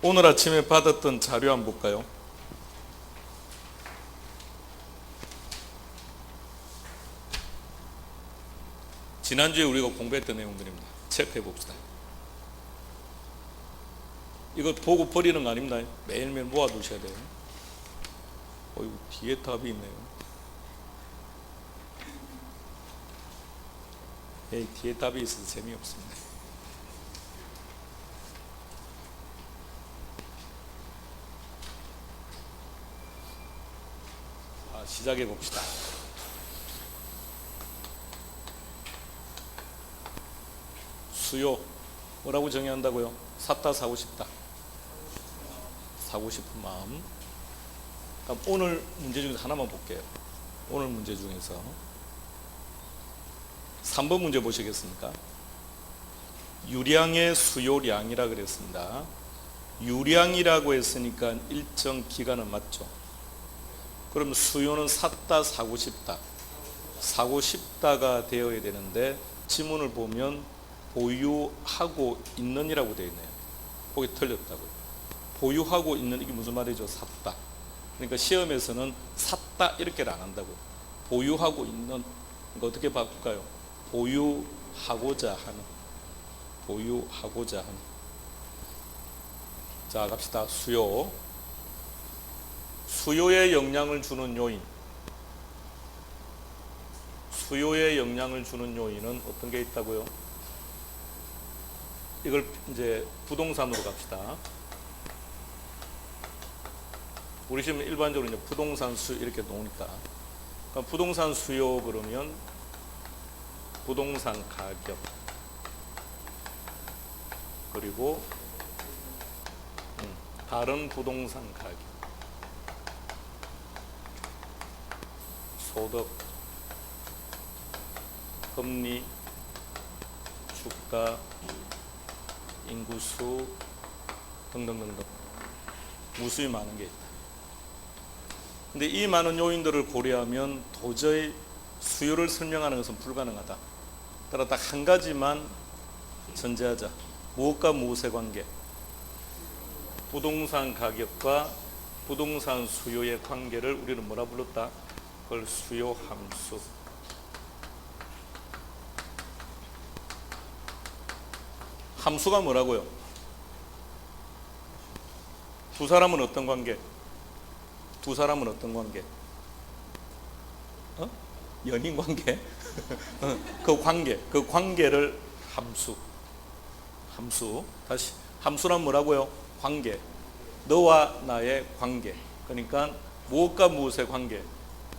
오늘 아침에 받았던 자료 한번 볼까요? 지난주에 우리가 공부했던 내용들입니다. 체크해 봅시다. 이거 보고 버리는 거 아닙니다. 매일매일 모아 두셔야 돼요. 이거 뒤에 답이 있네요. 뒤에 답이 있어서 재미없습니다. 시작해 봅시다. 수요 뭐라고 정의한다고요? 샀다 사고 싶다. 사고 싶은 마음. 그럼 오늘 문제 중에서 하나만 볼게요. 오늘 문제 중에서 3번 문제 보시겠습니까? 유량의 수요량이라 그랬습니다. 유량이라고 했으니까 일정 기간은 맞죠. 그럼 수요는 샀다 사고 싶다. 사고 싶다가 되어야 되는데 지문을 보면 보유하고 있는이라고 되어 있네요. 거기 틀렸다고요. 보유하고 있는 이게 무슨 말이죠? 샀다. 그러니까 시험에서는 샀다 이렇게는 안 한다고요. 보유하고 있는. 그러니까 어떻게 바꿀까요? 보유하고자 하는. 보유하고자 하는. 자, 갑시다. 수요. 수요에 영향을 주는 요인. 수요에 영향을 주는 요인은 어떤 게 있다고요? 이걸 이제 부동산으로 갑시다. 우리 지금 일반적으로 이제 부동산 수요 이렇게 놓으니까. 그러니까 부동산 수요 그러면 부동산 가격 그리고 다른 부동산 가격, 소득, 금리, 주가, 인구수 등등등등 무수히 많은 게 있다. 근데 이 많은 요인들을 고려하면 도저히 수요를 설명하는 것은 불가능하다. 따라 딱 한 가지만 전제하자. 무엇과 무엇의 관계? 부동산 가격과 부동산 수요의 관계를 우리는 뭐라 불렀다? 그걸 수요 함수. 함수가 뭐라고요? 두 사람은 어떤 관계? 두 사람은 어떤 관계? 연인 관계? 그 관계, 그 관계를 함수. 다시 함수란 뭐라고요? 관계. 너와 나의 관계. 그러니까 무엇과 무엇의 관계?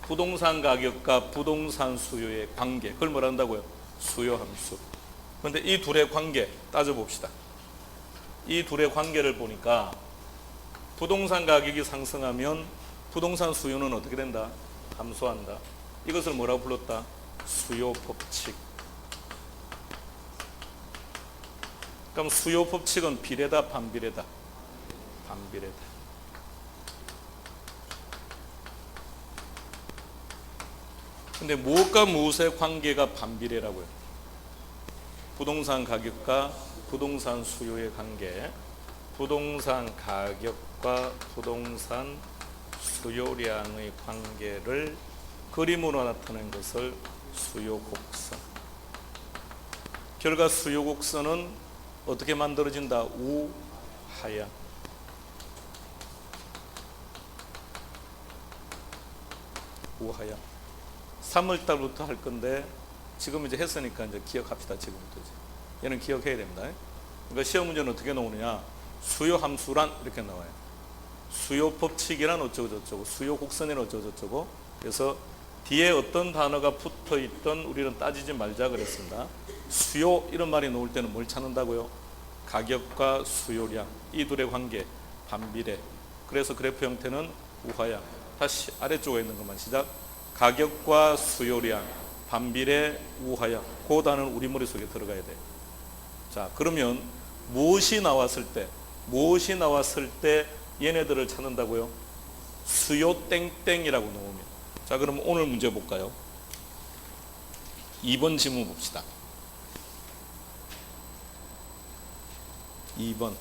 부동산 가격과 부동산 수요의 관계. 그걸 뭐라 한다고요? 수요 함수. 그런데 이 둘의 관계 따져봅시다. 이 둘의 관계를 보니까 부동산 가격이 상승하면 부동산 수요는 어떻게 된다? 감소한다. 이것을 뭐라고 불렀다? 수요 법칙. 그럼 수요 법칙은 비례다, 반비례다? 반비례다. 근데 무엇과 무엇의 관계가 반비례라고요? 부동산 가격과 부동산 수요의 관계, 부동산 가격과 부동산 수요량의 관계를 그림으로 나타낸 것을 수요곡선. 결과 수요곡선은 어떻게 만들어진다? 우하향. 우하향. 3월달부터 할 건데 지금 이제 했으니까 이제 기억합시다. 지금부터 이제. 얘는 기억해야 됩니다. 그러니까 시험 문제는 어떻게 나오느냐? 수요 함수란 이렇게 나와요. 수요 법칙이란 어쩌고 저쩌고, 수요 곡선이란 어쩌고 저쩌고. 그래서 뒤에 어떤 단어가 붙어 있던 우리는 따지지 말자 그랬습니다. 수요 이런 말이 나올 때는 뭘 찾는다고요? 가격과 수요량 이 둘의 관계 반비례. 그래서 그래프 형태는 우하향. 다시 아래쪽에 있는 것만 시작. 가격과 수요량 반비례 우하향. 그 단어는 우리 머릿속에 들어가야 돼. 자, 그러면 무엇이 나왔을 때 얘네들을 찾는다고요? 수요 땡땡이라고 놓으면. 자, 그럼 오늘 문제 볼까요? 2번 지문 봅시다. 2번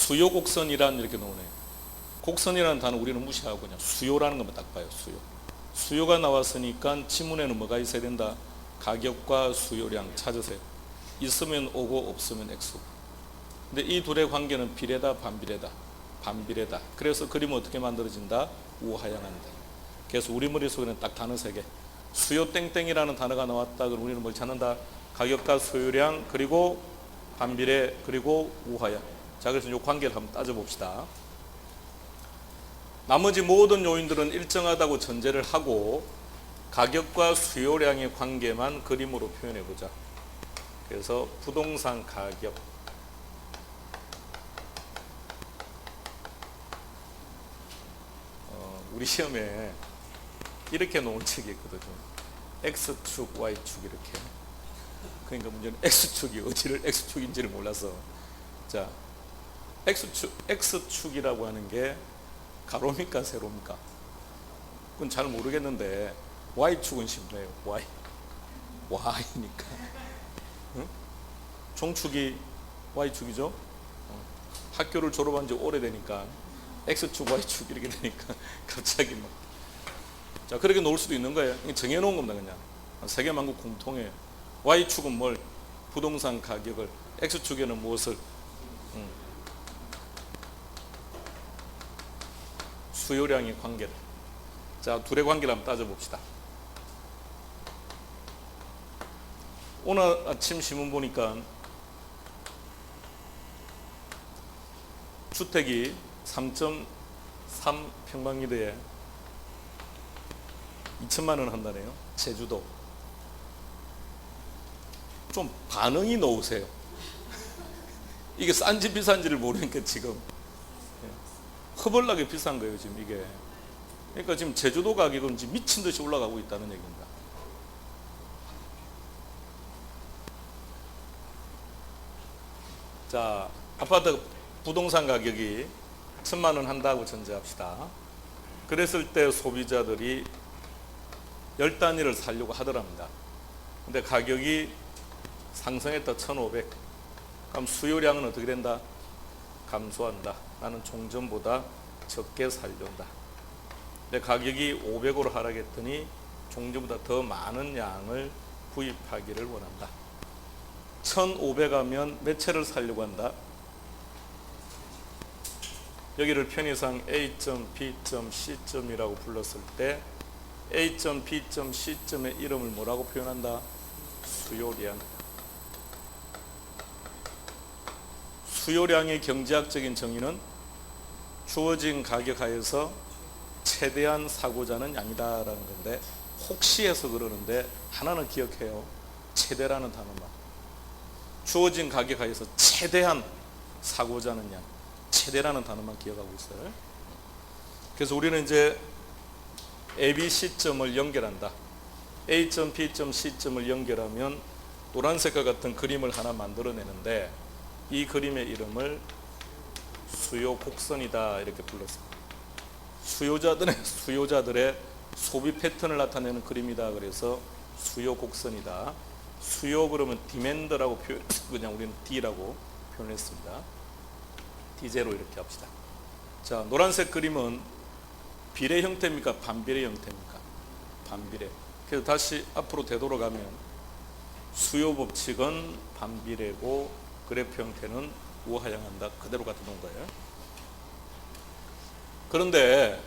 수요 곡선이란 이렇게 나오네요. 곡선이라는 단어 우리는 무시하고 그냥 수요라는 것만 딱 봐요. 수요. 수요가 나왔으니까 지문에는 뭐가 있어야 된다? 가격과 수요량 찾으세요. 있으면 오고 없으면 액수. 근데 이 둘의 관계는 비례다 반비례다. 반비례다. 그래서 그림은 어떻게 만들어진다? 우하향한다. 그래서 우리 머릿속에는 딱 단어 세 개. 수요 땡땡이라는 단어가 나왔다. 그럼 우리는 뭘 찾는다? 가격과 수요량 그리고 반비례 그리고 우하향. 자, 그래서 이 관계를 한번 따져봅시다. 나머지 모든 요인들은 일정하다고 전제를 하고 가격과 수요량의 관계만 그림으로 표현해 보자. 그래서 부동산 가격 우리 시험에 이렇게 놓은 책이 있거든요. X축, Y축 이렇게. 그러니까 문제는 X축이 어디를 X축인지를 몰라서. 자, X축이라고 하는 게 가로입니까 세로입니까? 그건 잘 모르겠는데 Y축은 쉽네요. Y니까. 응? 종축이 Y축이죠. 학교를 졸업한 지 오래되니까 X축, Y축 이렇게 되니까 갑자기 막. 자, 그렇게 놓을 수도 있는 거예요. 정해놓은 겁니다. 그냥 세계만국 공통이에요. Y축은 뭘? 부동산 가격을. X축에는 무엇을? 수요량의 관계를. 자, 둘의 관계를 한번 따져봅시다. 오늘 아침 신문 보니까 주택이 3.3 평방미터에 2천만 원 한다네요. 제주도. 좀 반응이 놓으세요. 이게 싼지 비싼지를 모르니까 지금 허벌나게 비싼 거예요, 지금 이게. 그러니까 지금 제주도 가격은 지금 미친 듯이 올라가고 있다는 얘기입니다. 자, 아파트 부동산 가격이 1,000만 원 한다고 전제합시다. 그랬을 때 소비자들이 10단위를 사려고 하더랍니다. 근데 가격이 상승했다 1,500. 그럼 수요량은 어떻게 된다? 감소한다. 나는 종전보다 적게 살려온다. 근데 가격이 500으로 하락했더니 종전보다 더 많은 양을 구입하기를 원한다. 1,500 하면 몇 채를 살려고 한다? 여기를 편의상 A점, B점, C점이라고 불렀을 때 A점, B점, C점의 이름을 뭐라고 표현한다? 수요량. 수요량의 경제학적인 정의는 주어진 가격 하에서 최대한 사고자는 양이다라는 건데, 혹시 해서 그러는데 하나는 기억해요. 최대라는 단어만. 주어진 가격 하에서 최대한 사고자 하는 양, 최대라는 단어만 기억하고 있어요. 그래서 우리는 이제 A, B, C점을 연결한다. A점, B점, C점을 연결하면 노란색과 같은 그림을 하나 만들어내는데, 이 그림의 이름을 수요 곡선이다 이렇게 불렀습니다. 수요자들의 소비 패턴을 나타내는 그림이다. 그래서 수요 곡선이다. 수요 그러면 디맨드라고 표현해서 그냥 우리는 D라고 표현했습니다. D제로 이렇게 합시다. 자, 노란색 그림은 비례 형태입니까? 반비례 형태입니까? 반비례. 그래서 다시 앞으로 되돌아가면 수요 법칙은 반비례고 그래프 형태는 우하향한다. 그대로 갖다 놓은 거예요. 그런데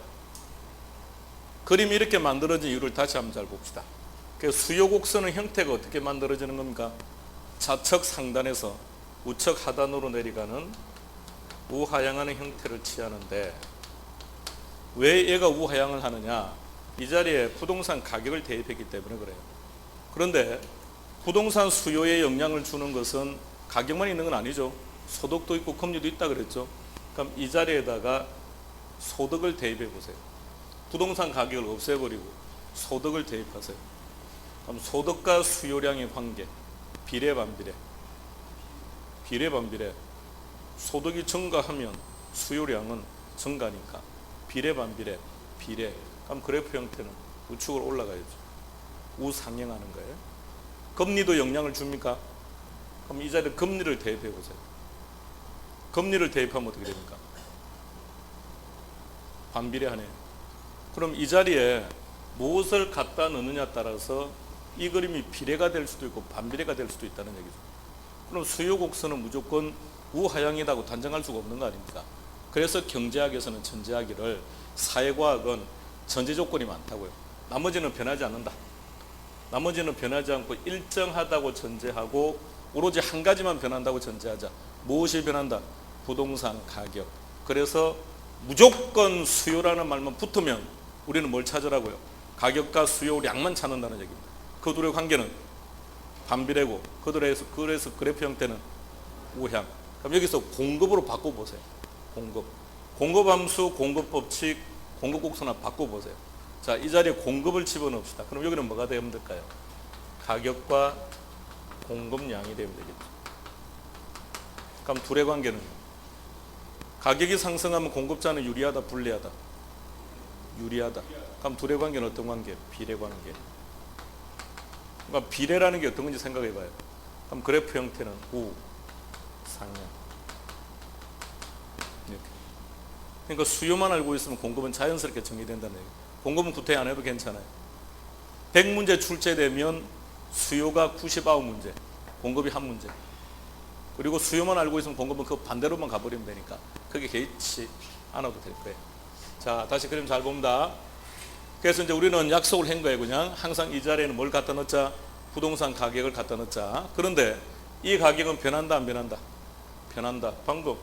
그림이 이렇게 만들어진 이유를 다시 한번 잘 봅시다. 수요 곡선의 형태가 어떻게 만들어지는 겁니까? 좌측 상단에서 우측 하단으로 내려가는 우하향하는 형태를 취하는데, 왜 얘가 우하향을 하느냐? 이 자리에 부동산 가격을 대입했기 때문에 그래요. 그런데 부동산 수요에 영향을 주는 것은 가격만 있는 건 아니죠. 소득도 있고 금리도 있다 그랬죠. 그럼 이 자리에다가 소득을 대입해 보세요. 부동산 가격을 없애버리고 소득을 대입하세요. 그럼 소득과 수요량의 관계, 비례 반비례. 비례 반비례. 소득이 증가하면 수요량은 증가니까 비례 반비례, 비례. 그럼 그래프 형태는 우측으로 올라가야죠. 우상향하는 거예요. 금리도 영향을 줍니까? 그럼 이 자리에 금리를 대입해 보세요. 금리를 대입하면 어떻게 됩니까? 반비례하네요. 그럼 이 자리에 무엇을 갖다 넣느냐에 따라서 이 그림이 비례가 될 수도 있고 반비례가 될 수도 있다는 얘기죠. 그럼 수요 곡선은 무조건 우하향이라고 단정할 수가 없는 거 아닙니까? 그래서 경제학에서는 전제하기를 사회과학은 전제 조건이 많다고요. 나머지는 변하지 않는다. 나머지는 변하지 않고 일정하다고 전제하고 오로지 한 가지만 변한다고 전제하자. 무엇이 변한다? 부동산 가격. 그래서 무조건 수요라는 말만 붙으면 우리는 뭘 찾으라고요? 가격과 수요량만 찾는다는 얘기입니다. 그 둘의 관계는 반비례고 그래서 그래프 형태는 우향. 그럼 여기서 공급으로 바꿔보세요. 공급 함수, 공급 법칙, 공급 곡선을 바꿔보세요. 자, 이 자리에 공급을 집어넣읍시다. 그럼 여기는 뭐가 되면 될까요? 가격과 공급량이 되면 되겠죠. 그럼 둘의 관계는 가격이 상승하면 공급자는 유리하다, 불리하다? 유리하다. 그럼 둘의 관계는 어떤 관계? 비례 관계. 그러니까 비례라는 게 어떤 건지 생각해 봐요. 그럼 그래프 형태는 우, 상향. 이렇게. 그러니까 수요만 알고 있으면 공급은 자연스럽게 정리된다는 얘기예요. 공급은 구태 안 해도 괜찮아요. 100문제 출제되면 수요가 99문제, 공급이 1문제. 그리고 수요만 알고 있으면 공급은 그 반대로만 가버리면 되니까 크게 개의치 않아도 될 거예요. 자, 다시 그림 잘 봅니다. 그래서 이제 우리는 약속을 한 거예요. 그냥 항상 이 자리에는 뭘 갖다 넣자? 부동산 가격을 갖다 넣자. 그런데 이 가격은 변한다, 안 변한다? 변한다. 방금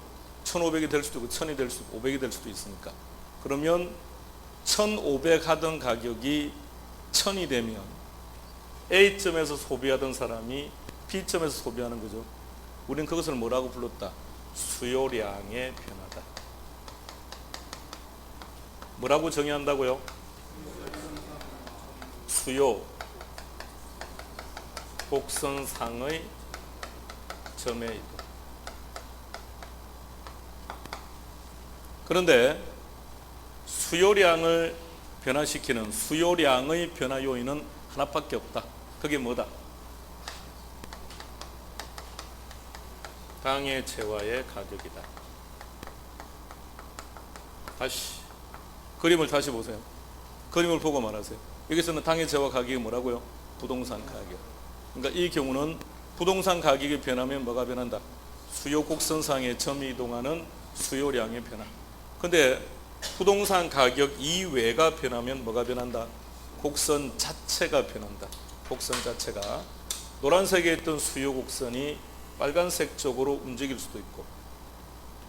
1,500이 될 수도 있고 1,000이 될 수도 있고 500이 될 수도 있으니까. 그러면 1,500 하던 가격이 1,000이 되면 A점에서 소비하던 사람이 B점에서 소비하는 거죠. 우리는 그것을 뭐라고 불렀다? 수요량의 변화다. 뭐라고 정의한다고요? 수요 곡선상의 점의 이동. 그런데 수요량을 변화시키는 수요량의 변화 요인은 하나밖에 없다. 그게 뭐다? 당의 재화의 가격이다. 다시 그림을 다시 보세요. 그림을 보고 말하세요. 여기서는 당의 재화 가격이 뭐라고요? 부동산 가격. 그러니까 이 경우는 부동산 가격이 변하면 뭐가 변한다? 수요 곡선상의 점이 이동하는 수요량의 변화. 근데 부동산 가격 이외가 변하면 뭐가 변한다? 곡선 자체가 변한다. 곡선 자체가. 노란색에 있던 수요 곡선이 빨간색 쪽으로 움직일 수도 있고,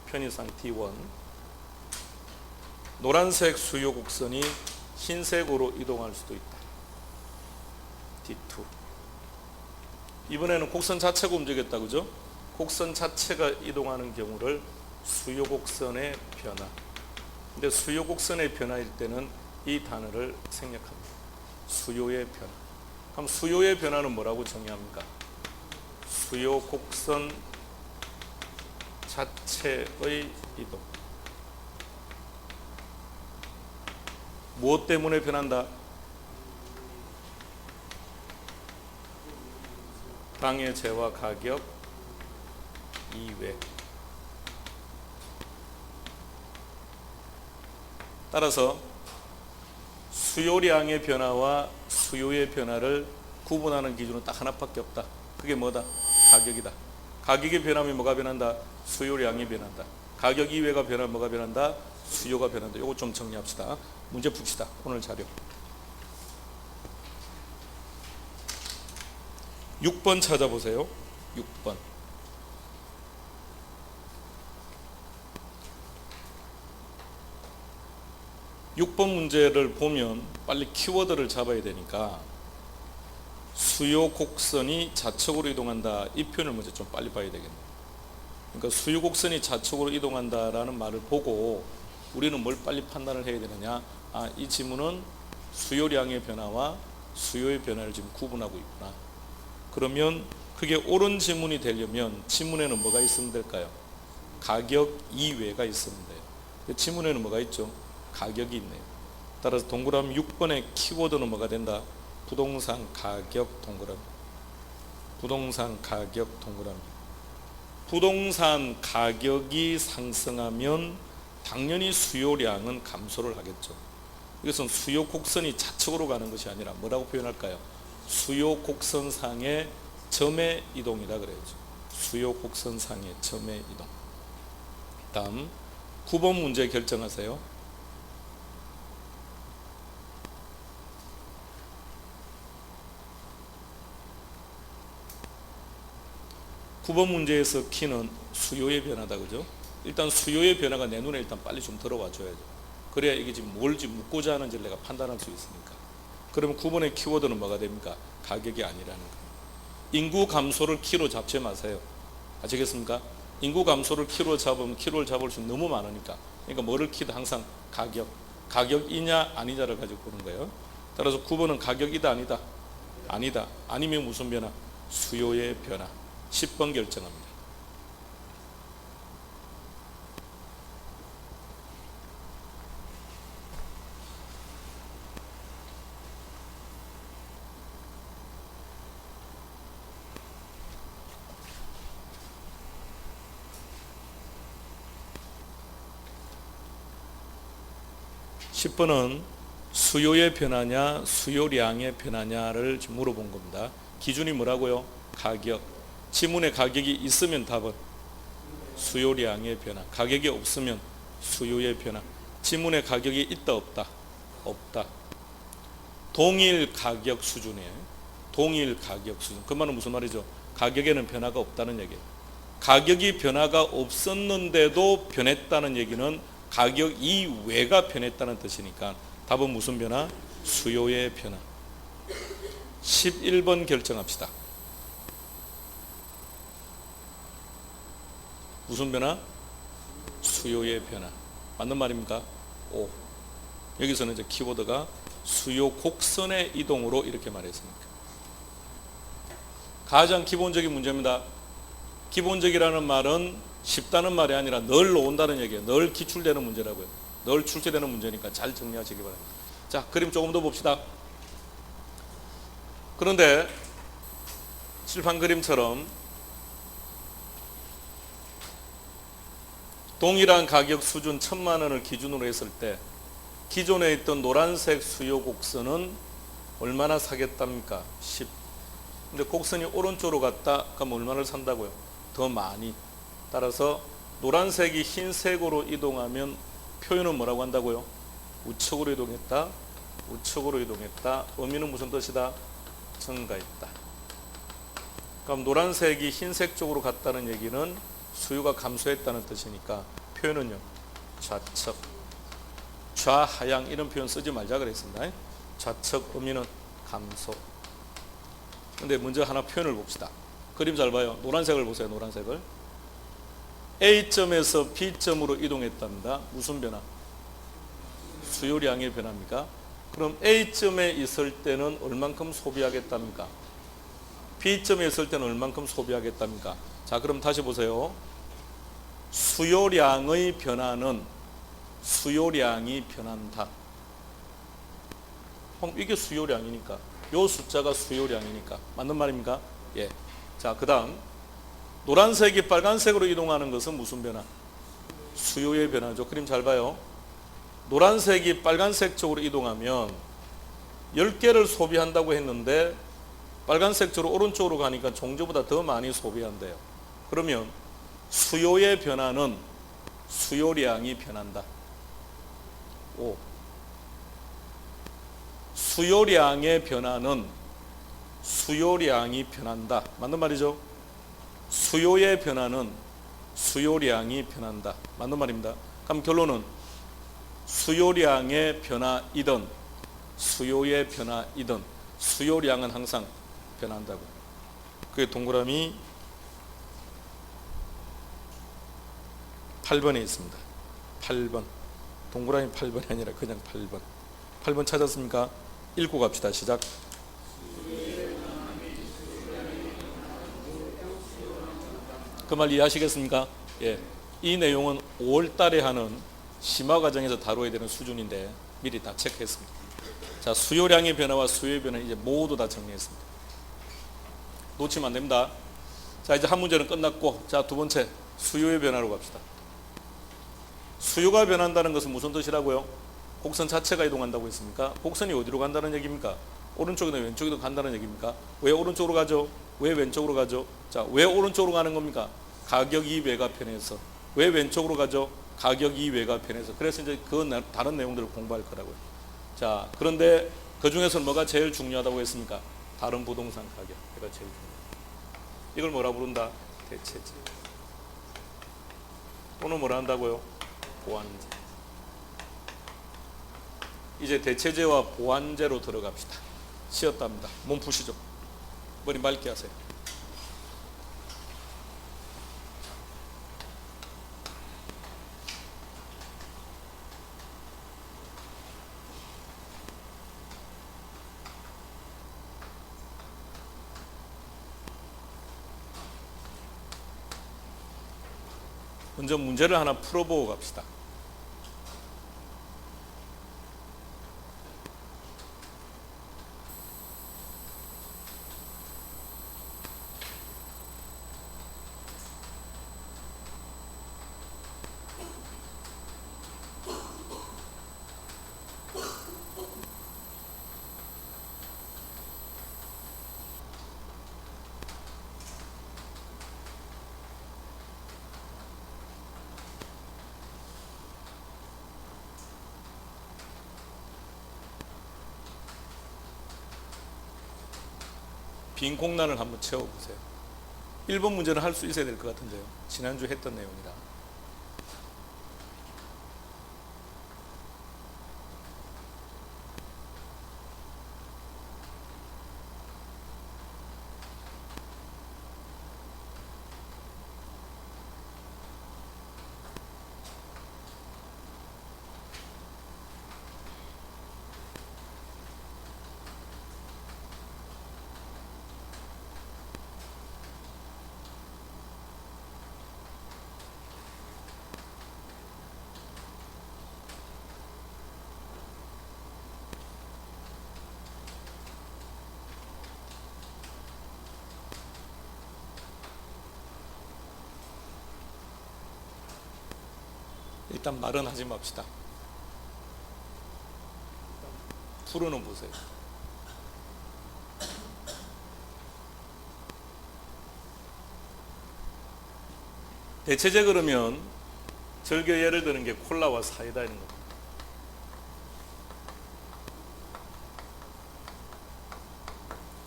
편의상 T1. 노란색 수요 곡선이 흰색으로 이동할 수도 있다. T2. 이번에는 곡선 자체가 움직였다, 그죠? 곡선 자체가 이동하는 경우를 수요 곡선의 변화. 근데 수요 곡선의 변화일 때는 이 단어를 생략합니다. 수요의 변화. 그럼 수요의 변화는 뭐라고 정의합니까? 수요 곡선 자체의 이동. 무엇 때문에 변한다? 당의 재화 가격 이외. 따라서 수요량의 변화와 수요의 변화를 구분하는 기준은 딱 하나밖에 없다. 그게 뭐다? 가격이다. 가격이 변하면 뭐가 변한다? 수요량이 변한다. 가격 이외가 변하면 뭐가 변한다? 수요가 변한다. 이거 좀 정리합시다. 문제 풉시다. 오늘 자료 6번 찾아보세요. 6번. 6번 문제를 보면 빨리 키워드를 잡아야 되니까 수요 곡선이 좌측으로 이동한다. 이 표현을 먼저 좀 빨리 봐야 되겠네요. 그러니까 수요 곡선이 좌측으로 이동한다라는 말을 보고 우리는 뭘 빨리 판단을 해야 되느냐. 이 지문은 수요량의 변화와 수요의 변화를 지금 구분하고 있구나. 그러면 그게 옳은 지문이 되려면 지문에는 뭐가 있으면 될까요? 가격 이외가 있으면 돼요. 지문에는 뭐가 있죠? 가격이 있네요. 따라서 동그라미 6번의 키워드는 뭐가 된다? 부동산 가격 동그라미. 부동산 가격 동그라미. 부동산 가격이 상승하면 당연히 수요량은 감소를 하겠죠. 이것은 수요 곡선이 좌측으로 가는 것이 아니라 뭐라고 표현할까요? 수요 곡선상의 점의 이동이라 그래야죠. 수요 곡선상의 점의 이동. 다음 9번 문제 결정하세요. 9번 문제에서 키는 수요의 변화다, 그죠? 일단 수요의 변화가 내 눈에 일단 빨리 좀 들어와 줘야죠. 그래야 이게 지금 뭘 묻고자 하는지를 내가 판단할 수 있으니까. 그러면 9번의 키워드는 뭐가 됩니까? 가격이 아니라는 거예요. 인구 감소를 키로 잡지 마세요. 아시겠습니까? 인구 감소를 키로 잡으면 키로를 잡을 수 너무 많으니까. 그러니까 뭐를 키도 항상 가격이냐 아니냐를 가지고 보는 거예요. 따라서 9번은 가격이다 아니다? 아니다. 아니면 무슨 변화? 수요의 변화. 10번 결정합니다. (10번은) 수요의 변화냐 수요량의 변화냐를 물어본 겁니다. 기준이 뭐라고요? 가격. 지문에 가격이 있으면 답은 수요량의 변화, 가격이 없으면 수요의 변화. 지문에 가격이 있다 없다? 없다. 동일 가격 수준이에요. 동일 가격 수준. 그 말은 무슨 말이죠? 가격에는 변화가 없다는 얘기예요. 가격이 변화가 없었는데도 변했다는 얘기는 가격 이외가 변했다는 뜻이니까 답은 무슨 변화? 수요의 변화. 11번 결정합시다. 무슨 변화? 수요의 변화. 맞는 말입니까? 오. 여기서는 이제 키워드가 수요 곡선의 이동으로 이렇게 말했으니까. 가장 기본적인 문제입니다. 기본적이라는 말은 쉽다는 말이 아니라 늘 온다는 얘기예요. 늘 기출되는 문제라고요. 늘 출제되는 문제니까 잘 정리하시기 바랍니다. 자, 그림 조금 더 봅시다. 그런데 칠판 그림처럼 동일한 가격 수준 1,000만 원을 기준으로 했을 때 기존에 있던 노란색 수요 곡선은 얼마나 사겠답니까? 10. 근데 곡선이 오른쪽으로 갔다 그럼 얼마를 산다고요? 더 많이. 따라서 노란색이 흰색으로 이동하면 표현은 뭐라고 한다고요? 우측으로 이동했다. 우측으로 이동했다. 의미는 무슨 뜻이다? 증가했다. 그럼 노란색이 흰색 쪽으로 갔다는 얘기는 수요가 감소했다는 뜻이니까 표현은요. 좌측. 좌하향 이런 표현 쓰지 말자 그랬습니다. 좌측 의미는 감소. 근데 먼저 하나 표현을 봅시다. 그림 잘 봐요. 노란색을 보세요. 노란색을. A점에서 B점으로 이동했답니다. 무슨 변화? 수요량의 변화입니까? 그럼 A점에 있을 때는 얼만큼 소비하겠답니까? B점에 있을 때는 얼만큼 소비하겠답니까? 자, 그럼 다시 보세요. 수요량의 변화는 수요량이 변한다. 이게 수요량이니까. 요 숫자가 수요량이니까. 맞는 말입니까? 예. 자, 그 다음 노란색이 빨간색으로 이동하는 것은 무슨 변화? 수요의 변화죠. 그림 잘 봐요. 노란색이 빨간색 쪽으로 이동하면 10개를 소비한다고 했는데 빨간색 쪽으로 오른쪽으로 가니까 종조보다 더 많이 소비한대요. 그러면 수요의 변화는 수요량이 변한다. 5. 수요량의 변화는 수요량이 변한다. 맞는 말이죠? 수요의 변화는 수요량이 변한다. 맞는 말입니다. 그럼 결론은 수요량의 변화이든 수요의 변화이든 수요량은 항상 변한다고. 그게 동그라미 8번에 있습니다. 8번. 동그라미 8번이 아니라 그냥 8번. 8번 찾았습니까? 읽고 갑시다. 시작. 그 말 이해하시겠습니까? 예. 이 내용은 5월 달에 하는 심화 과정에서 다뤄야 되는 수준인데 미리 다 체크했습니다. 자, 수요량의 변화와 수요의 변화 이제 모두 다 정리했습니다. 놓치면 안 됩니다. 자, 이제 한 문제는 끝났고, 자, 두 번째 수요의 변화로 갑시다. 수요가 변한다는 것은 무슨 뜻이라고요? 곡선 자체가 이동한다고 했습니까? 곡선이 어디로 간다는 얘기입니까? 오른쪽이나 왼쪽으로 간다는 얘기입니까? 왜 오른쪽으로 가죠? 왜 왼쪽으로 가죠? 자, 왜 오른쪽으로 가는 겁니까? 가격이 외가 편해서. 왜 왼쪽으로 가죠? 가격이 외가 편해서. 그래서 이제 그 다른 내용들을 공부할 거라고요. 자, 그런데 그 중에서는 뭐가 제일 중요하다고 했습니까? 다른 부동산 가격. 이가 제일 중요해요. 이걸 뭐라 부른다? 대체제. 또는 뭐라 한다고요? 보완제. 이제 대체제와 보완제로 들어갑시다. 쉬었답니다. 몸 푸시죠. 머리 맑게 하세요. 먼저 문제를 하나 풀어보고 갑시다. 빈 공란을 한번 채워보세요. 1번 문제는 할 수 있어야 될 것 같은데요. 지난주 했던 내용이라. 일단 말은 하지 맙시다. 풀어는 보세요. 대체제 그러면 절교 예를 드는 게 콜라와 사이다인 겁니다.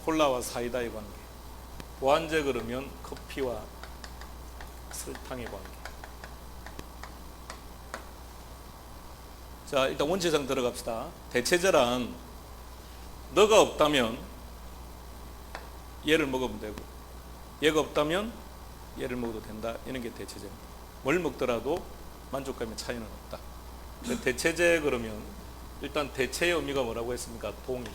콜라와 사이다의 관계. 보완제 그러면 커피와 설탕의 관계. 자, 일단 원칙상 들어갑시다. 대체제란 너가 없다면 얘를 먹으면 되고 얘가 없다면 얘를 먹어도 된다. 이런 게 대체제입니다. 뭘 먹더라도 만족감의 차이는 없다. 대체제 그러면 일단 대체의 의미가 뭐라고 했습니까? 동일.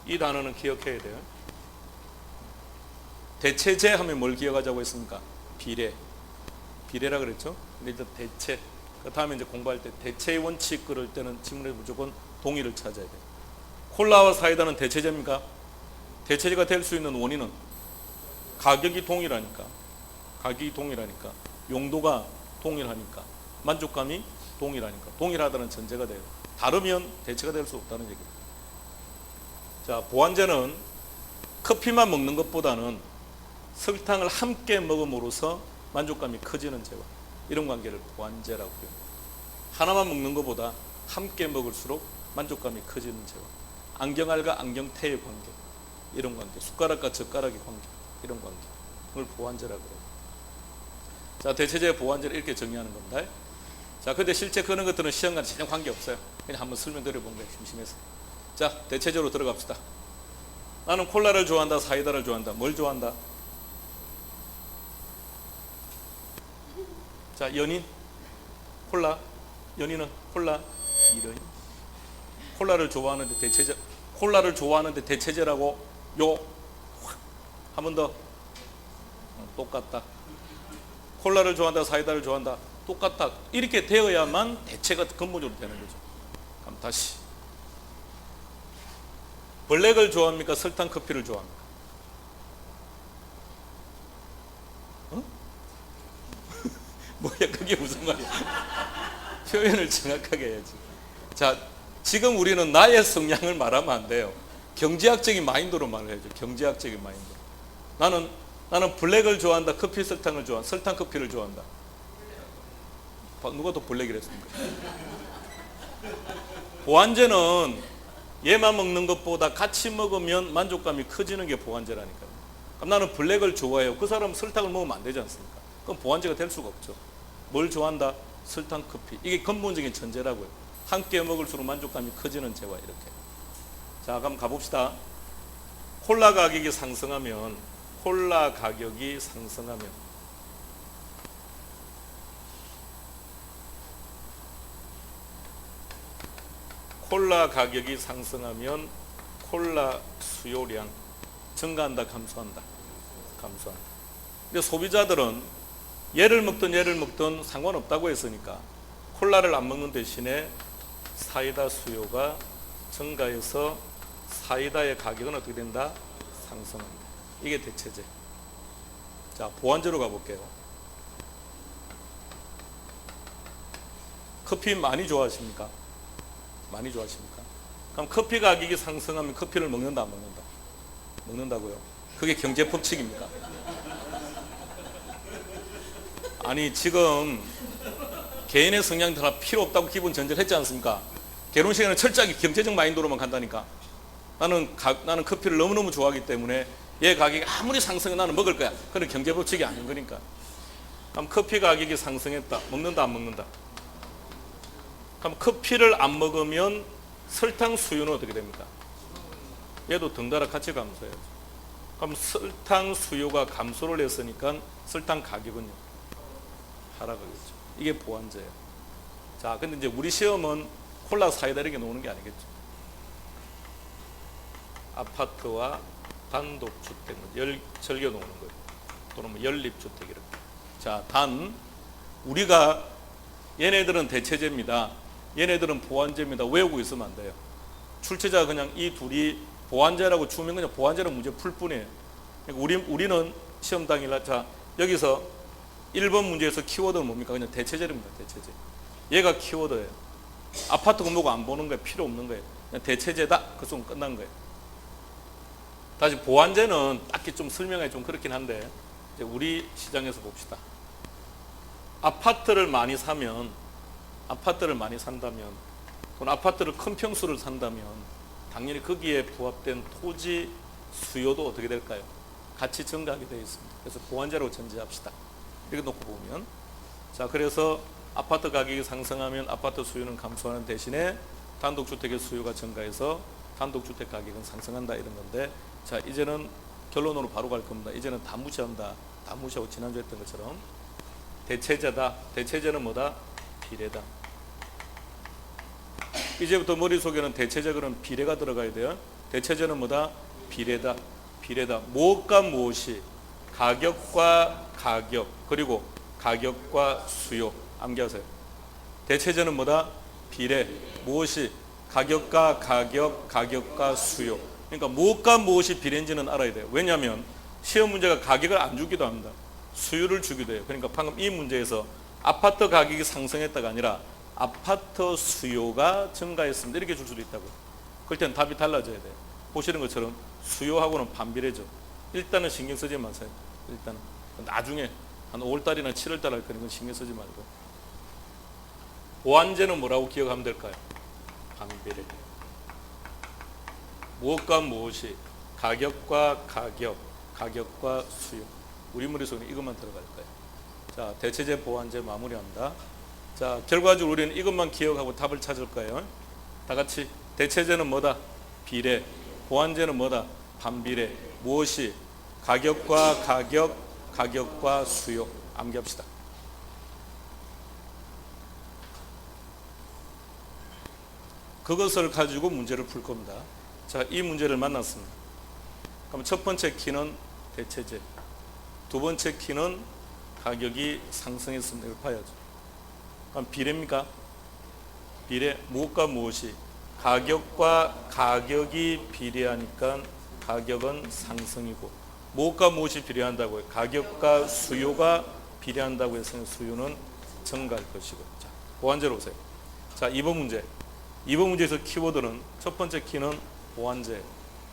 이 단어는 기억해야 돼요. 대체제 하면 뭘 기억하자고 했습니까? 비례. 비례라 그랬죠? 근데 일단 대체. 그 다음에 이제 공부할 때 대체의 원칙 그럴 때는 지문에 무조건 동의를 찾아야 돼요. 콜라와 사이다는 대체제입니까? 대체제가 될 수 있는 원인은 가격이 동일하니까, 가격이 동일하니까, 용도가 동일하니까, 만족감이 동일하니까, 동일하다는 전제가 돼요. 다르면 대체가 될 수 없다는 얘기입니다. 자, 보완제는 커피만 먹는 것보다는 설탕을 함께 먹음으로써 만족감이 커지는 제와 이런 관계를 보완제라고 해요. 하나만 먹는 것보다 함께 먹을수록 만족감이 커지는 제와 안경알과 안경테의 관계, 이런 관계, 숟가락과 젓가락의 관계, 이런 관계, 그걸 보완제라고 해요. 자, 대체제 보완제를 이렇게 정의하는 겁니다. 자, 근데 실제 그런 것들은 시험과 전혀 관계 없어요. 그냥 한번 설명드려 본 게 심심해서. 자, 대체제로 들어갑시다. 나는 콜라를 좋아한다, 사이다를 좋아한다. 뭘 좋아한다? 자, 연인, 콜라, 연인은 콜라, 이런. 콜라를 좋아하는데 대체제, 콜라를 좋아하는데 대체제라고 요, 한 번 더, 똑같다. 콜라를 좋아한다, 사이다를 좋아한다, 똑같다. 이렇게 되어야만 대체가 근본적으로 되는 거죠. 그럼 다시. 블랙을 좋아합니까? 설탕 커피를 좋아합니까? 무슨 말이야. 표현을 정확하게 해야지. 자, 지금 우리는 나의 성향을 말하면 안 돼요. 경제학적인 마인드로 말을 해야죠. 경제학적인 마인드. 나는 블랙을 좋아한다. 커피 설탕을 좋아한다. 설탕 커피를 좋아한다. 누가 더 블랙이라 했습니까? 보완제는 얘만 먹는 것보다 같이 먹으면 만족감이 커지는 게 보완제라니까요. 그럼 나는 블랙을 좋아해요. 그 사람은 설탕을 먹으면 안 되지 않습니까? 그럼 보완제가 될 수가 없죠. 뭘 좋아한다? 설탕 커피. 이게 근본적인 전제라고요. 함께 먹을수록 만족감이 커지는 제와 이렇게. 자, 그럼 가봅시다. 콜라 가격이 상승하면 콜라 가격이 상승하면 콜라 가격이 상승하면 콜라 수요량 증가한다, 감소한다? 감소한다. 근데 소비자들은 얘를 먹든 상관없다고 했으니까 콜라를 안 먹는 대신에 사이다 수요가 증가해서 사이다의 가격은 어떻게 된다? 상승한다. 이게 대체제. 자, 보완제로 가볼게요. 커피 많이 좋아하십니까? 많이 좋아하십니까? 그럼 커피 가격이 상승하면 커피를 먹는다, 안 먹는다? 먹는다고요? 그게 경제 법칙입니까? 아니, 지금 개인의 성향 다 필요 없다고 기본 전제를 했지 않습니까? 결혼식에는 철저하게 경제적 마인드로만 간다니까. 나는 커피를 너무너무 좋아하기 때문에 얘 가격이 아무리 상승해 나는 먹을 거야. 그런 경제 법칙이 아닌 거니까. 그럼 커피 가격이 상승했다. 먹는다, 안 먹는다? 그럼 커피를 안 먹으면 설탕 수요는 어떻게 됩니까? 얘도 덩달아 같이 감소해야죠. 그럼 설탕 수요가 감소를 했으니까 설탕 가격은요? 하락하겠죠. 이게 보완제예요. 자, 근데 이제 우리 시험은 콜라 사이다 이렇게 놓는 게 아니겠죠. 아파트와 단독주택, 절겨 놓는 거예요. 또는 뭐 연립주택 이렇게. 자, 단 우리가 얘네들은 대체제입니다. 얘네들은 보완제입니다. 외우고 있으면 안 돼요. 출제자가 그냥 이 둘이 보완제라고 주면 그냥 보완제는 문제 풀 뿐이에요. 그러니까 우리는 시험 당일날 자 여기서 1번 문제에서 키워드는 뭡니까? 그냥 대체제입니다. 대체제. 얘가 키워드예요. 아파트 건물고 안 보는 거예요. 필요 없는 거예요. 그냥 대체제다. 그 순간 끝난 거예요. 다시 보완제는 딱히 좀 설명하기 좀 그렇긴 한데 이제 우리 시장에서 봅시다. 아파트를 많이 산다면 또는 아파트를 큰 평수를 산다면 당연히 거기에 부합된 토지 수요도 어떻게 될까요? 같이 증가하게 되어 있습니다. 그래서 보완제로 전제합시다. 이렇게 놓고 보면 자, 그래서 아파트 가격이 상승하면 아파트 수요는 감소하는 대신에 단독주택의 수요가 증가해서 단독주택 가격은 상승한다 이런 건데 자, 이제는 결론으로 바로 갈 겁니다. 이제는 다 무시한다. 다 무시하고 지난주에 했던 것처럼 대체제다. 대체제는 뭐다? 비례다. 이제부터 머릿속에는 대체제는 비례가 들어가야 돼요. 대체제는 뭐다? 비례다. 비례다. 무엇과 무엇이 가격과 가격 그리고 가격과 수요 암기하세요. 대체제는 뭐다? 비례. 무엇이 가격과 가격, 가격과 수요. 그러니까 무엇과 무엇이 비례인지는 알아야 돼요. 왜냐하면 시험 문제가 가격을 안 주기도 합니다. 수요를 주기도 해요. 그러니까 방금 이 문제에서 아파트 가격이 상승했다가 아니라 아파트 수요가 증가했습니다. 이렇게 줄 수도 있다고요. 그럴 때는 답이 달라져야 돼요. 보시는 것처럼 수요하고는 반비례죠. 일단은 신경 쓰지 마세요. 일단은 나중에 한 5월달이나 7월달 할 거니까 신경 쓰지 말고. 보완제는 뭐라고 기억하면 될까요? 반비례. 무엇과 무엇이 가격과 가격, 가격과 수요. 우리 머릿속에 이것만 들어갈 거예요. 자, 대체제, 보완제 마무리합니다. 자, 결과적으로 우리는 이것만 기억하고 답을 찾을 거예요. 다 같이 대체제는 뭐다? 비례. 보완제는 뭐다? 반비례. 무엇이 가격과 가격, 가격과 수요. 암기합시다. 그것을 가지고 문제를 풀 겁니다. 자, 이 문제를 만났습니다. 그럼 첫 번째 키는 대체제, 두 번째 키는 가격이 상승했습니다. 이걸 봐야죠. 그럼 비례입니까? 비례. 무엇과 무엇이 가격과 가격이 비례하니까 가격은 상승이고, 무엇과 무엇이 비례한다고요? 가격과 수요가 비례한다고 해서 수요는 증가할 것이고. 자, 보완제로 오세요. 자, 2번 문제. 2번 문제에서 키워드는 첫 번째 키는 보완제.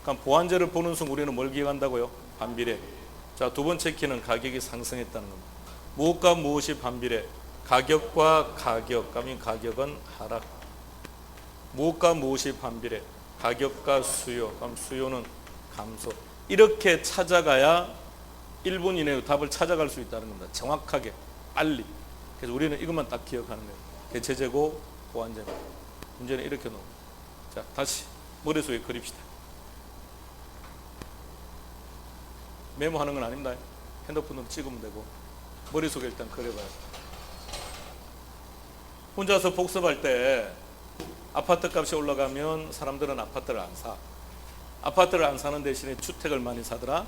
그럼 보완제를 보는 순간 우리는 뭘 기억한다고요? 반비례. 자, 두 번째 키는 가격이 상승했다는 겁니다. 무엇과 무엇이 반비례? 가격과 가격. 그러면 가격은 하락. 무엇과 무엇이 반비례? 가격과 수요. 그럼 수요는 감소. 이렇게 찾아가야 1분 이내에 답을 찾아갈 수 있다는 겁니다. 정확하게, 빨리. 그래서 우리는 이것만 딱 기억하는 거예요. 대체재고 보완제입니다. 문제는 이렇게 나옵니다. 자, 다시 머릿속에 그립시다. 메모하는 건 아닙니다. 핸드폰으로 찍으면 되고 머릿속에 일단 그려봐요. 혼자서 복습할 때 아파트 값이 올라가면 사람들은 아파트를 안 사. 아파트를 안 사는 대신에 주택을 많이 사더라.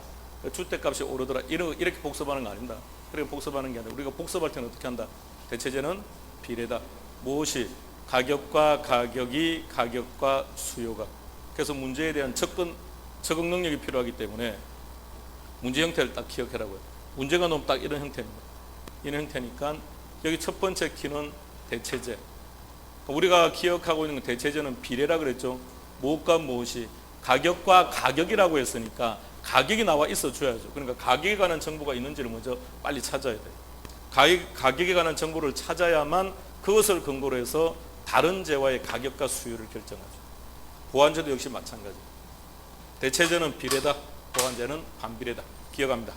주택값이 오르더라. 이렇게 복습하는 거 아닙니다. 그렇게 복습하는 게 아니라 우리가 복습할 때는 어떻게 한다? 대체제는 비례다. 무엇이? 가격과 가격이 가격과 수요가. 그래서 문제에 대한 적응 능력이 필요하기 때문에 문제 형태를 딱 기억해라고요. 문제가 너무 딱 이런 형태입니다. 이런 형태니까 여기 첫 번째 키는 대체제. 우리가 기억하고 있는 대체제는 비례라 그랬죠. 무엇과 무엇이? 가격과 가격이라고 했으니까 가격이 나와 있어 줘야죠. 그러니까 가격에 관한 정보가 있는지를 먼저 빨리 찾아야 돼요. 가격에 관한 정보를 찾아야만 그것을 근거로 해서 다른 재화의 가격과 수요를 결정하죠. 보완제도 역시 마찬가지. 대체제는 비례다. 보완제는 반비례다. 기억합니다.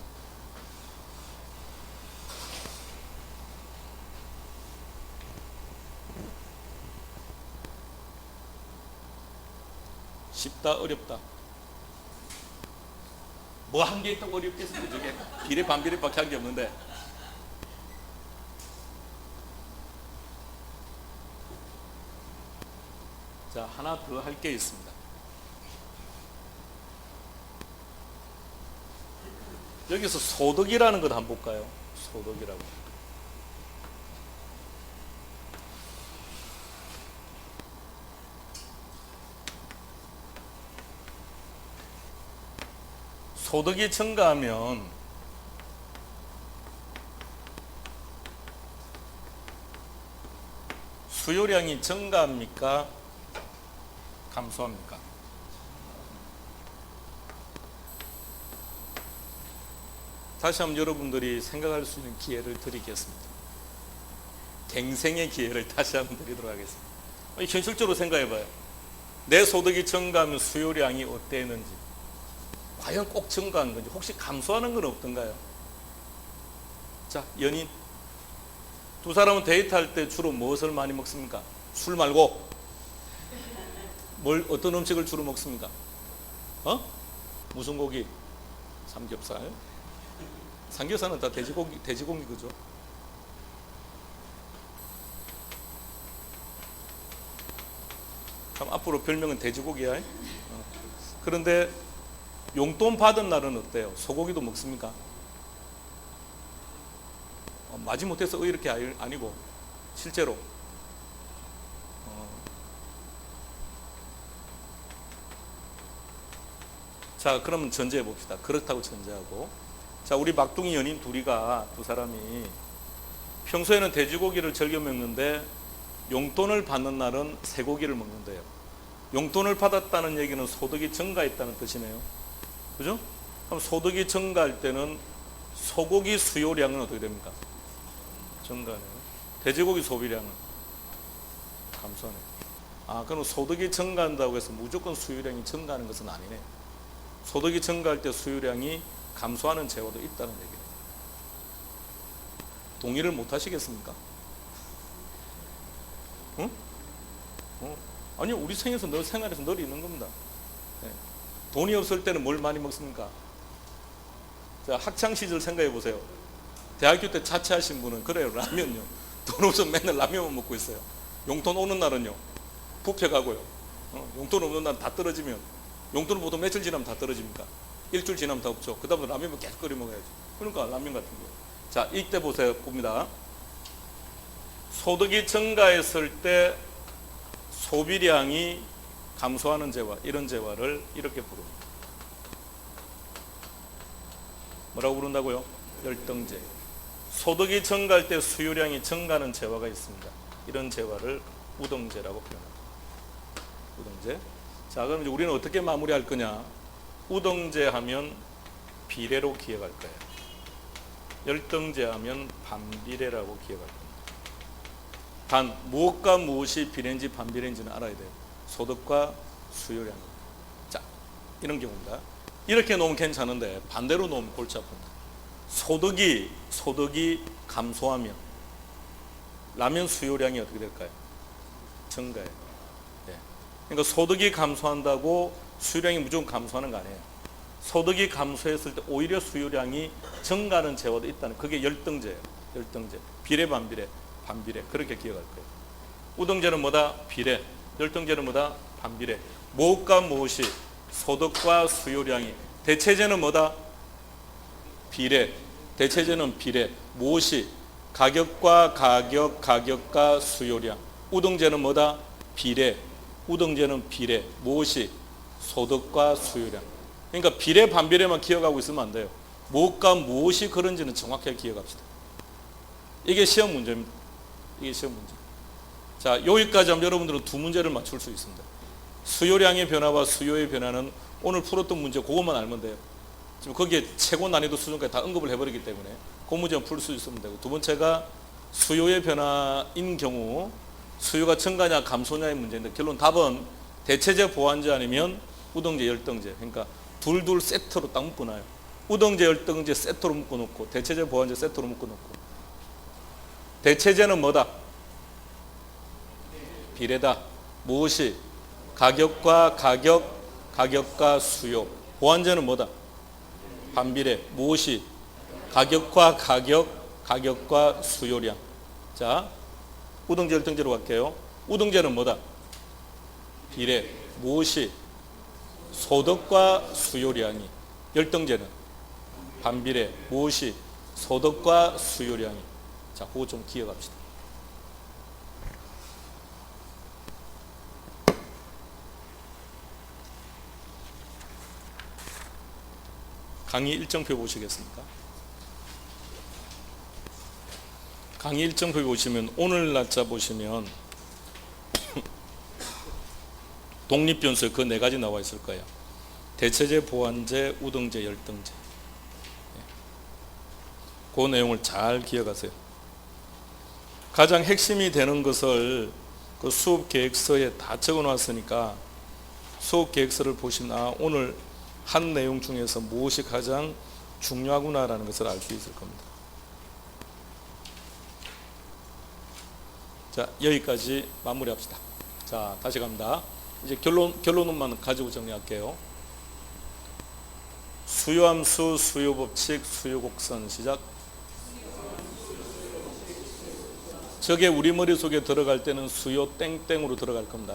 쉽다 어렵다. 뭐 한 개 있다고 어렵겠어요. 저게 비례 반비례밖에 한 게 없는데. 자, 하나 더 할 게 있습니다. 여기서 소득이라는 것 한번 볼까요? 소득이라고. 소득이 증가하면 수요량이 증가합니까? 감소합니까? 다시 한번 여러분들이 생각할 수 있는 기회를 드리겠습니다. 갱생의 기회를 다시 한번 드리도록 하겠습니다. 현실적으로 생각해봐요. 내 소득이 증가하면 수요량이 어땠는지, 과연 꼭 증가한 건지, 혹시 감소하는 건 없던가요? 자, 연인 두 사람은 데이트할 때 주로 무엇을 많이 먹습니까? 술 말고 어떤 음식을 주로 먹습니까? 무슨 고기? 삼겹살. 삼겹살은 다 돼지고기 그죠? 그럼 앞으로 별명은 돼지고기야. 그런데 용돈 받은 날은 어때요? 소고기도 먹습니까? 마지못해서 이렇게 아니고 실제로 자, 그럼 전제해 봅시다. 그렇다고 전제하고, 자, 우리 막둥이 연인 두 사람이 평소에는 돼지고기를 즐겨 먹는데 용돈을 받는 날은 쇠고기를 먹는데요. 용돈을 받았다는 얘기는 소득이 증가했다는 뜻이네요. 그죠? 그럼 소득이 증가할 때는 소고기 수요량은 어떻게 됩니까? 증가하네요. 돼지고기 소비량은 감소하네요. 그럼 소득이 증가한다고 해서 무조건 수요량이 증가하는 것은 아니네. 소득이 증가할 때 수요량이 감소하는 재화도 있다는 얘기예요. 동의를 못 하시겠습니까? 응? 아니요, 우리 생활에서 늘 있는 겁니다. 네. 돈이 없을 때는 뭘 많이 먹습니까? 자, 학창 시절 생각해 보세요. 대학교 때 자취하신 분은 그래요. 라면요. 돈 없으면 맨날 라면만 먹고 있어요. 용돈 오는 날은요, 뷔페 가고요. 용돈 없는 날 다 떨어지면, 용돈은 보통 며칠 지나면 다 떨어집니까? 일주일 지나면 다 없죠. 그 다음에 라면만 계속 끓여 먹어야죠. 그러니까 라면 같은 거. 자, 이때 봅니다. 소득이 증가했을 때 소비량이 감소하는 재화, 이런 재화를 이렇게 부릅니다. 뭐라고 부른다고요? 열등제. 소득이 증가할 때 수요량이 증가하는 재화가 있습니다. 이런 재화를 우등재라고 표현합니다. 우등재. 자, 그럼 이제 우리는 어떻게 마무리할 거냐? 우등재 하면 비례로 기억할 거예요. 열등재 하면 반비례라고 기억할 겁니다. 단 무엇과 무엇이 비례인지 반비례인지는 알아야 돼요. 소득과 수요량. 자, 이런 경우입니다. 이렇게 놓으면 괜찮은데 반대로 놓으면 골치 아픕니다. 소득이 감소하면 라면 수요량이 어떻게 될까요? 증가해요. 네. 그러니까 소득이 감소한다고 수요량이 무조건 감소하는 거 아니에요. 소득이 감소했을 때 오히려 수요량이 증가하는 재화도 있다는, 그게 열등제예요. 열등제. 비례 반비례, 반비례. 그렇게 기억할 거예요. 우등제는 뭐다? 비례. 열등제는 뭐다? 반비례. 무엇과 무엇이? 소득과 수요량이. 대체제는 뭐다? 비례. 대체제는 비례. 무엇이? 가격과 가격, 가격과 수요량. 우등제는 뭐다? 비례. 우등제는 비례. 무엇이? 소득과 수요량. 그러니까 비례 반비례만 기억하고 있으면 안 돼요. 무엇과 무엇이 그런지는 정확하게 기억합시다. 이게 시험 문제입니다. 이게 시험 문제. 자, 여기까지 하면 여러분들은 두 문제를 맞출 수 있습니다. 수요량의 변화와 수요의 변화는 오늘 풀었던 문제 그것만 알면 돼요. 지금 거기에 최고 난이도 수준까지 다 언급을 해버리기 때문에 그 문제는 풀 수 있으면 되고, 두 번째가 수요의 변화인 경우 수요가 증가냐 감소냐의 문제인데, 결론 답은 대체제 보완제 아니면 우등제 열등제. 그러니까 둘 세트로 딱 묶어놔요. 우등제 열등제 세트로 묶어놓고 대체제 보완제 세트로 묶어놓고. 대체제는 뭐다? 비례다. 무엇이? 가격과 가격, 가격과 수요. 보완제는 뭐다? 반비례. 무엇이? 가격과 가격, 가격과 수요량. 자, 우등제 열등제로 갈게요. 우등제는 뭐다? 비례. 무엇이? 소득과 수요량이. 열등제는 반비례. 무엇이? 소득과 수요량이. 자, 그거 좀 기억합시다. 강의 일정표 보시겠습니까? 강의 일정표 보시면 오늘 날짜 보시면 독립변수에 그 네 가지 나와 있을 거예요. 대체제, 보완제, 우등제, 열등제. 그 내용을 잘 기억하세요. 가장 핵심이 되는 것을 그 수업 계획서에 다 적어 놨으니까 수업 계획서를 보시면 오늘 한 내용 중에서 무엇이 가장 중요하구나라는 것을 알 수 있을 겁니다. 자, 여기까지 마무리합시다. 자, 다시 갑니다. 이제 결론만 가지고 정리할게요. 수요함수, 수요법칙, 수요곡선. 시작. 저게 우리 머릿속에 들어갈 때는 수요 땡땡으로 들어갈 겁니다.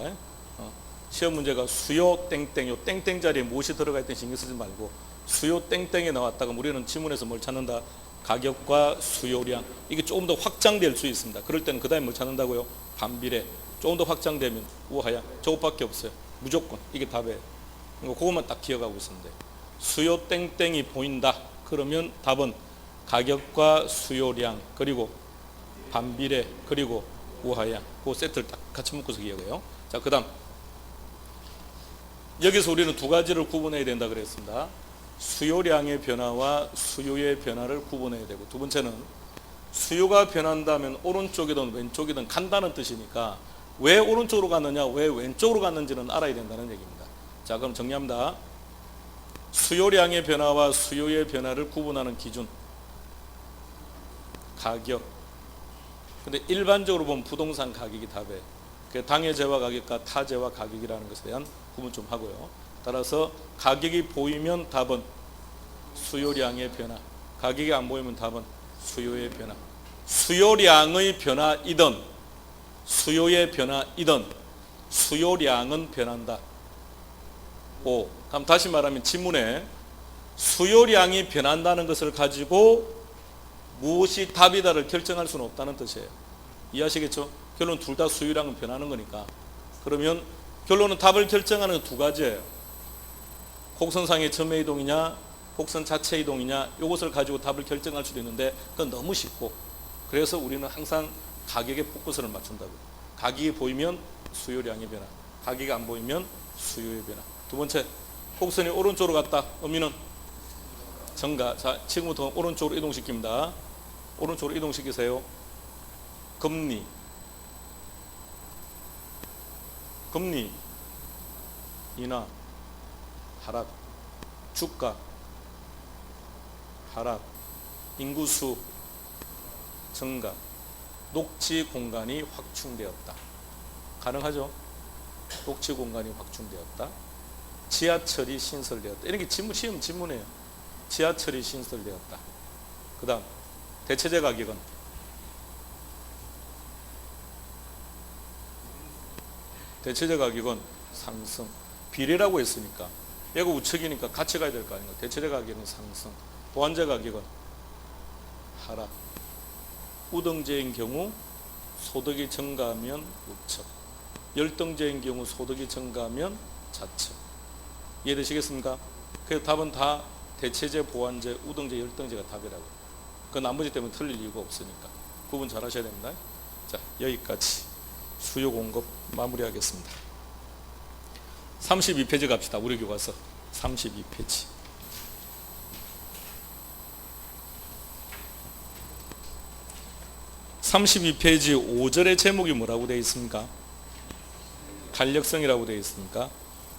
시험 문제가 수요 땡땡, 요 땡땡 자리에 무엇이 들어가 있든 신경 쓰지 말고 수요 땡땡이 나왔다가 우리는 지문에서 뭘 찾는다? 가격과 수요량. 이게 조금 더 확장될 수 있습니다. 그럴 때는 그 다음에 뭘 찾는다고요? 반비례. 조금 더 확장되면 우하야. 저것밖에 없어요. 무조건. 이게 답이에요. 그것만 딱 기억하고 있으면 돼요. 수요 땡땡이 보인다. 그러면 답은 가격과 수요량, 그리고 반비례, 그리고 우하야. 그 세트를 딱 같이 묶어서 기억해요. 자, 그 다음. 여기서 우리는 두 가지를 구분해야 된다 그랬습니다. 수요량의 변화와 수요의 변화를 구분해야 되고, 두 번째는 수요가 변한다면 오른쪽이든 왼쪽이든 간다는 뜻이니까 왜 오른쪽으로 갔느냐, 왜 왼쪽으로 갔는지는 알아야 된다는 얘기입니다. 자, 그럼 정리합니다. 수요량의 변화와 수요의 변화를 구분하는 기준, 가격. 근데 일반적으로 보면 부동산 가격이 답이에요. 당해 재화 가격과 타 재화 가격이라는 것에 대한 구분 좀 하고요. 따라서 가격이 보이면 답은 수요량의 변화, 가격이 안 보이면 답은 수요의 변화. 수요량의 변화이든 수요의 변화이든 수요량은 변한다. 오, 그럼 다시 말하면 지문에 수요량이 변한다는 것을 가지고 무엇이 답이다를 결정할 수는 없다는 뜻이에요. 이해하시겠죠? 결론 둘 다 수요량은 변하는 거니까. 그러면 결론은 답을 결정하는 두 가지예요. 곡선상의 점의 이동이냐, 곡선 자체 이동이냐, 이것을 가지고 답을 결정할 수도 있는데 그건 너무 쉽고, 그래서 우리는 항상 가격에 포커스를 맞춘다고. 가격이 보이면 수요량의 변화, 가격이 안 보이면 수요의 변화. 두 번째, 곡선이 오른쪽으로 갔다. 의미는 증가. 자, 지금부터 오른쪽으로 이동시킵니다. 오른쪽으로 이동시키세요. 금리 인하, 하락, 주가 하락, 인구수 증가, 녹지 공간이 확충되었다. 가능하죠? 녹지 공간이 확충되었다. 지하철이 신설되었다. 이런 게 시험 지문이에요. 지하철이 신설되었다. 그 다음 대체재 가격은 상승. 비례라고 했으니까 얘가 우측이니까 같이 가야 될 거 아닌가. 대체재 가격은 상승. 보완재 가격은 하락. 우등재인 경우 소득이 증가하면 우측, 열등재인 경우 소득이 증가하면 좌측. 이해되시겠습니까? 그래서 답은 다 대체재, 보완재, 우등재, 열등재가 답이라고. 그 나머지 때문에 틀릴 이유가 없으니까 구분 잘 하셔야 됩니다. 자, 여기까지 수요 공급 마무리하겠습니다. 32페이지 갑시다. 우리 교과서 32페이지. 32페이지 5절의 제목이 뭐라고 되어 있습니까? 탄력성이라고 되어 있습니까?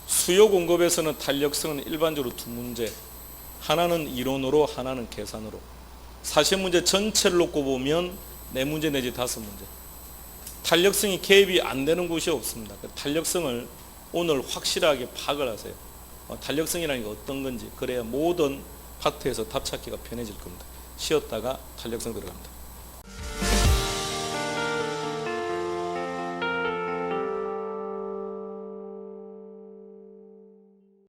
수요 공급에서는 탄력성은 일반적으로 두 문제, 하나는 이론으로, 하나는 계산으로. 사실 문제 전체를 놓고 보면 4문제 내지 5문제. 탄력성이 개입이 안 되는 곳이 없습니다. 탄력성을 오늘 확실하게 파악을 하세요. 탄력성이라는 게 어떤 건지. 그래야 모든 파트에서 답 찾기가 편해질 겁니다. 쉬었다가 탄력성 들어갑니다.